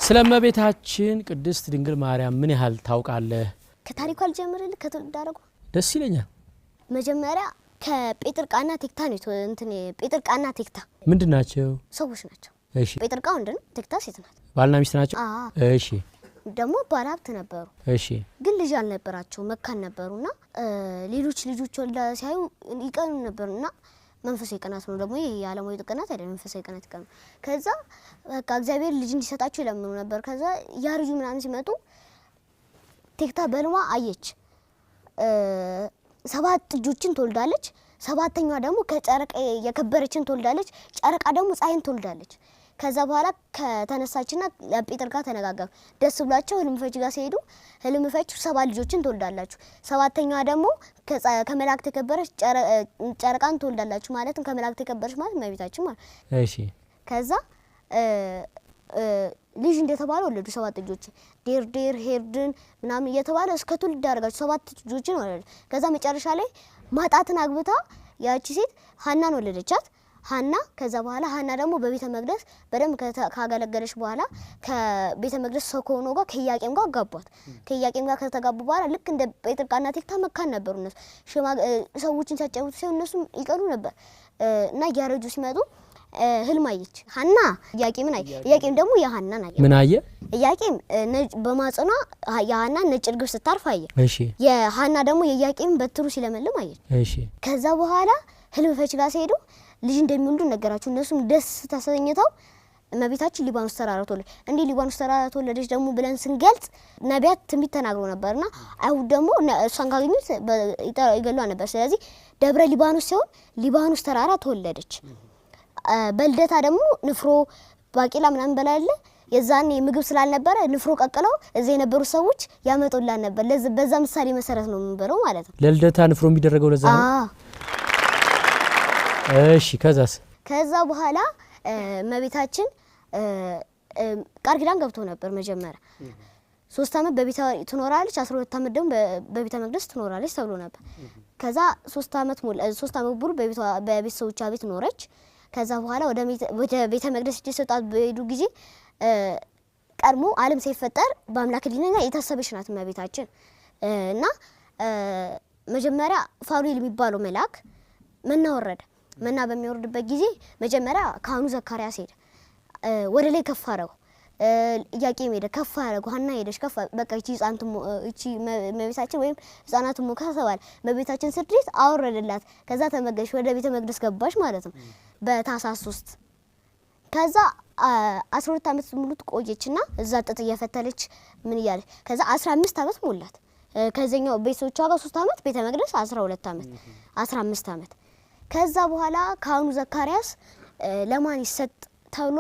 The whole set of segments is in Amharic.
ስለመቤታችን ቅድስት ድንግል ማርያም ምን ያህል ታውቃለህ? ከታሪኩ አልጀምርልህ ከተዳረጉ ደስ ይለኛል። መጀመሪያ ከጴጥርቃና ቴክታ ነው እንትን ጴጥርቃና ቴክታ ምንድናቸው? ሰዎች ናቸው። እሺ ጴጥርቃ ወንድ ነው፣ ቴክታ ሴት ናት። ባልና ሚስት ናቸው? እሺ ደግሞ ባለሀብት ነበሩ። እሺ ግን ልጅ አልነበራቸው፣ መካን ነበሩና ሌሎች ልጆች ወልዳ ሲያዩ ይቀኑ ነበርና መንፈሳዊ ቅናት ነው ደግሞ የዓለማዊ ቅናት አይደለም፣ መንፈሳዊ ቅናት ይቀኑ። ከዛ በቃ እግዚአብሔር ልጅ እንዲሰጣቸው ይለምኑ ነበር። ከዛ ያርጁ ምናምን ሲመጡ ቴክታ በልማ አየች 7 ልጆችን ትወልዳለች። 7ኛዋ ደግሞ ከጨረቃ የከበረችን ትወልዳለች። ጨረቃ ደግሞ ፀሐይን ትወልዳለች። ከዛ በኋላ ከተነሳችና ለጴጥርቃ ተነጋገሩ። ደስ ብሏቸው ህልም ፈቺ ጋር ሲሄዱ ህልም ፈቺ 7 ልጆችን ትወልዳላችሁ፣ 7ኛዋ ደግሞ ከመላእክት የከበረች ጨረቃን ትወልዳላችሁ። ማለትም ከመላእክት የከበረች ማለት እመቤታችን ማለት። እሺ ከዛ ልጅ እንደተባለ ወለዱ 7 ልጆች ዴር ሄርድን ምናምን እየተባለ እስከ ትውልድ ያደርጋቸው 7 ልጆችን ወለዱ። ከዛ መጨረሻ ላይ ማጣትን አግብታ ያቺ ሴት ሐናን ወለደቻት። ሐና ከዛ በኋላ ሐና ደግሞ በቤተ መቅደስ በደም ካገለገለች በኋላ ከቤተ መቅደስ ሰው ከሆነ ጋር ከኢያቄም ጋር አጋቧት። ከኢያቄም ጋር ከተጋቡ በኋላ ልክ እንደ ጴጥርቃና ቴክታ መካን ነበሩ። እነሱ ሰዎችን ሲያጫውቱ ሲሆን እነሱም ይቀሩ ነበር እና እያረጁ ሲመጡ ህልም አየች ሐና። ኢያቄምን አየ። ኢያቄም ደግሞ የሐናን አየ። ምን አየ? ኢያቄም በማጽኗ የሐና ነጭ እርግብ ስታርፍ አየ። እሺ የሐና ደግሞ የኢያቄም በትሩ ሲለመልም አየ። እሺ ከዛ በኋላ ህልም ፈቺ ጋር ሲሄዱ ልጅ እንደሚወልዱ ነገራቸው። እነሱም ደስ ተሰኝተው እመቤታችን ሊባኖስ ተራራ ተወለደች። እንዴ ሊባኖስ ተራራ ተወለደች ደግሞ ብለን ስንገልጽ ነቢያት ትንቢት ተናግረው ነበርና አይሁድ ደግሞ እሷን ካገኙት ይገሏ ነበር። ስለዚህ ደብረ ሊባኖስ ሲሆን ሊባኖስ ተራራ ተወለደች። በልደታ ደግሞ ንፍሮ ባቂላ ምናምን በላለ የዛን ምግብ ስላልነበረ ንፍሮ ቀቅለው እዚህ የነበሩ ሰዎች ያመጡላን ነበር። በዛ ምሳሌ መሰረት ነው የምንበለው ማለት ነው። ለልደታ ንፍሮ የሚደረገው ለዛ ነው። እሺ ከዛ በኋላ እመቤታችን ቃል ኪዳን ገብቶ ነበር። መጀመሪያ 3 አመት በቤቷ ትኖራለች፣ 12 አመት ደግሞ በቤተ መቅደስ ትኖራለች ተብሎ ነበር። ከዛ 3 አመት ሙሉ በቤተሰቦቿ ቤት ኖረች። ከዛ በኋላ ወደ ቤተ መቅደስ እየሰጣት በሄዱ ጊዜ ቀድሞ ዓለም ሳይፈጠር በአምላክ ሊነጋ የታሰበች ናት እመቤታችን እና መጀመሪያ ፋኑኤል የሚባለው መልአክ መና ወረደ። መና በሚወርድበት ጊዜ መጀመሪያ ካህኑ ዘካርያስ ሄደ፣ ወደ ላይ ከፍ አረገው። ኢያቄም ሄደ፣ ከፍ አረገው። ሐና ሄደች፣ ከፍ በቃ እቺ እመቤታችን ወይም ህፃናት ሞካ ተባለ። እመቤታችን ስድሪት አወረደላት። ከዛ ተመገሽ ወደ ቤተ መቅደስ ገባሽ ማለት ነው በታኅሳስ 3። ከዛ 12 አመት ሙሉ ቆየችና እዛ ጥጥ እየፈተለች ምን እያለች ከዛ 15 አመት ሞላት። ከዛኛው ቤተሰቦቿ ጋር 3 አመት ቤተ መቅደስ 12 አመት 15 አመት። ከዛ በኋላ ካህኑ ዘካርያስ ለማን ይሰጥ ተብሎ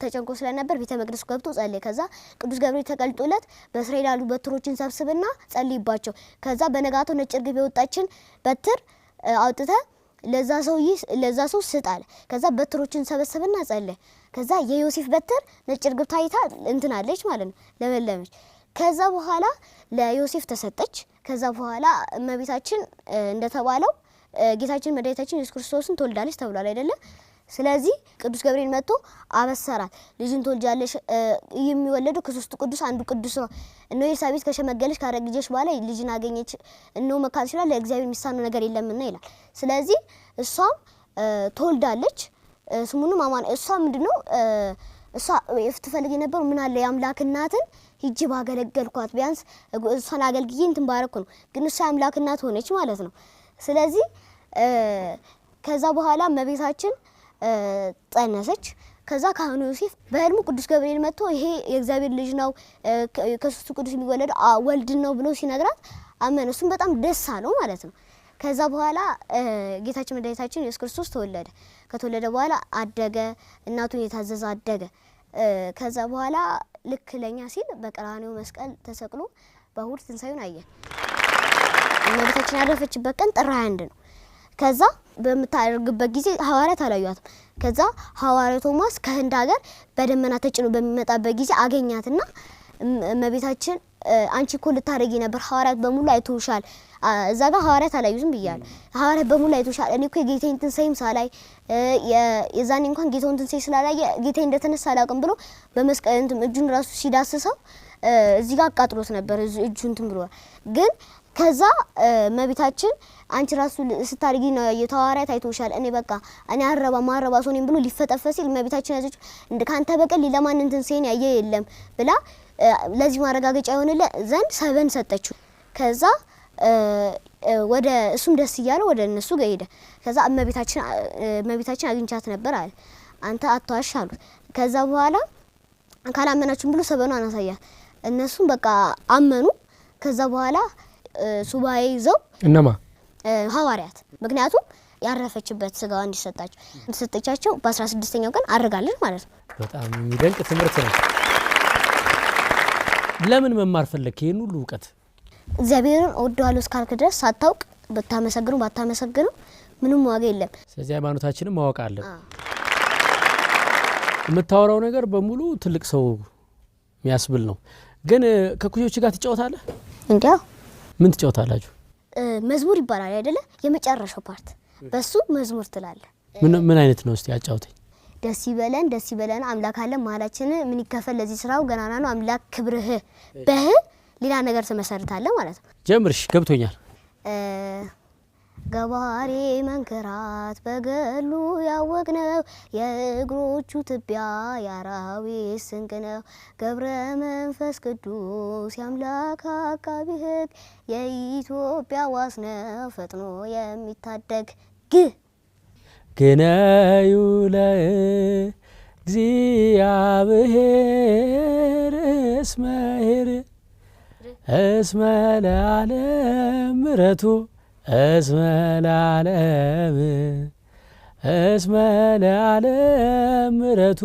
ተጨንቆ ስለነበር ቤተ መቅደስ ገብቶ ጸለየ። ከዛ ቅዱስ ገብርኤል ተቀልጦለት በእስራኤል ያሉ በትሮችን ሰብስብና ጸልይባቸው፣ ከዛ በነጋታው ነጭ እርግብ የወጣችን በትር አውጥተ ለዛ ሰው ስጥ አለ። ከዛ በትሮችን ሰበሰበና ጸለየ። ከዛ የዮሴፍ በትር ነጭ እርግብ ታይታ እንትናለች ማለት ነው፣ ለመለመች። ከዛ በኋላ ለዮሴፍ ተሰጠች። ከዛ በኋላ እመቤታችን እንደተባለው ጌታችን መድኃኒታችን ኢየሱስ ክርስቶስን ትወልዳለች ተብሏል አይደለ? ስለዚህ ቅዱስ ገብርኤል መጥቶ አበሰራት። ልጅን ትወልጃለሽ፣ የሚወለደው ከሶስቱ ቅዱስ አንዱ ቅዱስ ነው። እነሆ ኤልሳቤጥ ከሸመገለች ካረገዘች በኋላ ልጅን አገኘች። እነሆ መካን ሲሏት ለእግዚአብሔር የሚሳነው ነገር የለምና ይላል። ስለዚህ እሷም ትወልዳለች፣ ስሙንም አማን። እሷ ምንድነው እሷ ትፈልግ የነበረው ምን አለ የአምላክ እናትን ሂጂ ባገለገልኳት፣ ቢያንስ እሷን አገልግዬ እንትን ባረኩ ነው። ግን እሷ የአምላክ እናት ሆነች ማለት ነው። ስለዚህ ከዛ በኋላ እመቤታችን ጸነሰች። ከዛ ካህኑ ዮሴፍ በህልሙ ቅዱስ ገብርኤል መጥቶ ይሄ የእግዚአብሔር ልጅ ነው ከሶስቱ ቅዱስ የሚወለደው ወልድ ነው ብሎ ሲነግራት አመነ። እሱም በጣም ደስ አለው ማለት ነው። ከዛ በኋላ ጌታችን መድኃኒታችን ኢየሱስ ክርስቶስ ተወለደ። ከተወለደ በኋላ አደገ፣ እናቱን የታዘዘ አደገ። ከዛ በኋላ ልክ ለኛ ሲል በቀራንዮ መስቀል ተሰቅሎ በእሁድ ትንሳኤውን አየን። እመቤታችን ያረፈችበት ቀን ጥር 21 ነው። ከዛ በምታደርግበት ጊዜ ሐዋርያት አላዩአትም። ከዛ ሐዋርያው ቶማስ ከህንድ ሀገር በደመና ተጭኖ በሚመጣበት ጊዜ አገኛትና እመቤታችን አንቺ እኮ ልታረጊ ነበር ሐዋርያት በሙሉ አይቶሻል እዛ ጋር ሐዋርያት አላዩዝም ብያለሁ ሐዋርያት በሙሉ አይቶሻል እኔ እኮ የጌታዬን ትንሣኤም ሳላይ የዛኔ እንኳን ጌታውን ትንሣኤ ስላላየ ጌታዬ እንደተነሳ አላውቅም ብሎ በመስቀል እጁን ራሱ ሲዳስሰው እዚህ ጋር አቃጥሎት ነበር እጁን እንትን ብሎ ግን ከዛ መቤታችን አንቺ ራሱ ስታርጊ ነው የተሐዋርያት አይቶሻል እኔ በቃ እኔ ማረባ ሶኔም ብሎ ሊፈጠፈስ ሲል መቤታችን ያዘች እንደ ካንተ በቀል ለማን ትንሣኤን ያየ የለም ብላ ለዚህ ማረጋገጫ ይሆንለ ዘንድ ሰበን ሰጠችው ከዛ ወደ እሱም ደስ ይያለው ወደ እነሱ ጋር ሄደ ከዛ መቤታችን አግኝቻት ነበር አለ አንተ አትዋሽ አሉት ከዛ በኋላ ካላመናችሁም ብሎ ሰበኑ አናሳያት እነሱም በቃ አመኑ ከዛ በኋላ ሱባኤ ይዘው እነማ ሐዋርያት ምክንያቱም ያረፈችበት ስጋዋ እንዲሰጣቸው በ16ኛው ቀን አረጋለች ማለት ነው በጣም የሚደንቅ ትምህርት ነው ለምን መማር ፈለክ ይሄን ሁሉ ዕውቀት እግዚአብሔርን እወደዋለሁ እስካልክ ድረስ ሳታውቅ በታመሰግኑ ባታመሰግኑ ምንም ዋጋ የለም ስለዚህ ሃይማኖታችንን ማወቅ አለ የምታወራው ነገር በሙሉ ትልቅ ሰው የሚያስብል ነው ግን ከኩዮች ጋር ትጫወታለህ እንዴው ምን ትጫወታላችሁ መዝሙር ይባላል አይደለ የመጨረሻው ፓርት በሱ መዝሙር ትላለህ ምን አይነት ነው እስቲ አጫውተኝ ደስ ይበለን አምላክ አለ ማላችን ምን ይከፈል ለዚህ ስራው ገናና ነው አምላክ ክብርህ በህ ሌላ ነገር ተመሰርታለ ማለት ነው ጀምርሽ ገብቶኛል ገባሬ መንከራት በገሉ ያወቅነው የእግሮቹ ትቢያ ያራዊ ስንቅነው ገብረ መንፈስ ቅዱስ ያምላክ አቃቢ ሕግ የኢትዮጵያ ዋስነው ፈጥኖ የሚታደግ ግነዩ ለእግዚአብሔር እስመ ለዓለም ምሕረቱ እስመ ለዓለም ምሕረቱ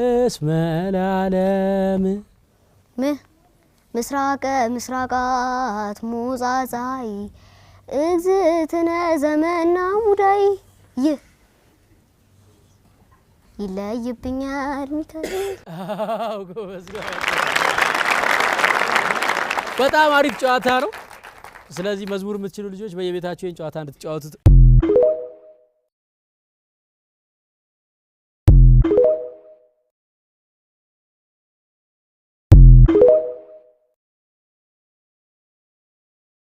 እስመ ለዓለም ምስራቃት ሙጻጻይ እግዝእትነ ዘመና ሙዳይ ይለይብኛል ሚካኤል በጣም አሪፍ ጨዋታ ነው ስለዚህ መዝሙር የምትችሉ ልጆች በየቤታችሁ ይሄን ጨዋታ እንድትጫወቱት